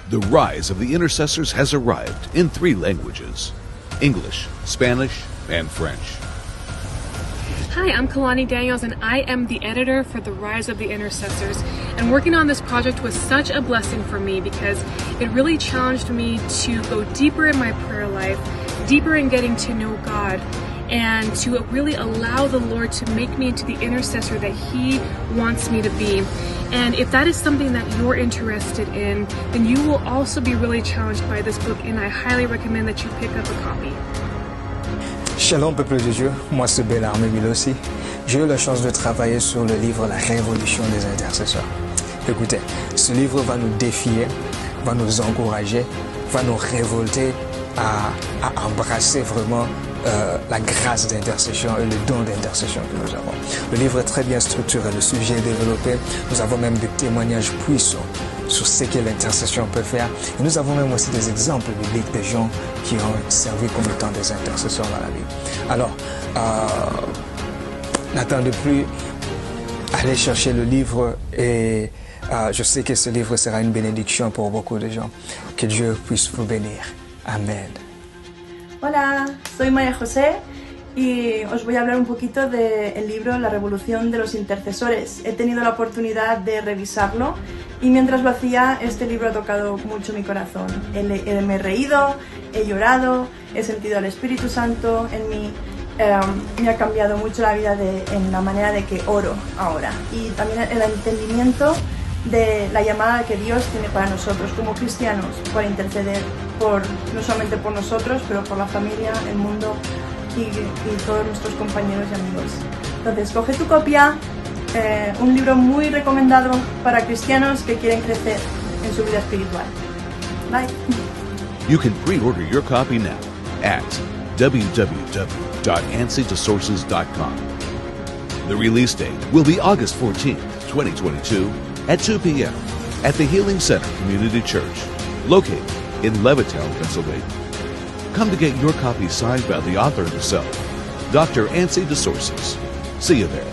The Rise of the Intercessors has arrived in 3 languages: English, Spanish, and French. Hi, I'm Kalani Daniels and I am the editor for The Rise of the Intercessors. And working on this project was such a blessing for me because it really challenged me to go deeper in my prayer life, deeper in getting to know God, and to really allow the Lord to make me into the intercessor that He wants me to be. And if that is something that you're interested in, then you will also be really challenged by this book, and I highly recommend that you pick up a copy. Shalom peuple de Dieu, moi c'est Bélarmé Milossi. J'ai eu la chance de travailler sur le livre La Révolution des intercesseurs. Écoutez, ce livre va nous défier, va nous encourager, va nous révolter à embrasser vraiment la grâce d'intercession et le don d'intercession que nous avons. Le livre est très bien structuré, le sujet est développé, nous avons même des témoignages puissants sur ce que l'intercession peut faire. Et nous avons même aussi des exemples bibliques des gens qui ont servi comme étant des intercesseurs dans la Bible. Alors, n'attendez plus, allez chercher le livre et je sais que ce livre sera une bénédiction pour beaucoup de gens. Que Dieu puisse vous bénir. Amen. Hola, soy María José y os voy a hablar un poquito del libro La Revolución de los Intercesores. He tenido la oportunidad de revisarlo y mientras lo hacía, este libro ha tocado mucho mi corazón. Me he reído, he llorado, he sentido al Espíritu Santo en mí. Me ha cambiado mucho la vida en la manera de que oro ahora y también el entendimiento de la llamada que Dios tiene para nosotros como cristianos, para interceder no solamente por nosotros, pero por la familia, el mundo y todos nuestros compañeros y amigos. Entonces, coge tu copia, un libro muy recomendado para cristianos que quieren crecer en su vida espiritual. Bye. You can pre-order your copy now at www.ansydessources.com. The release date will be August 14th, 2022 at 2 p.m. at the Healing Center Community Church, located in Levittown, Pennsylvania. Come to get your copy signed by the author himself, Dr. Ansy Dessources. See you there.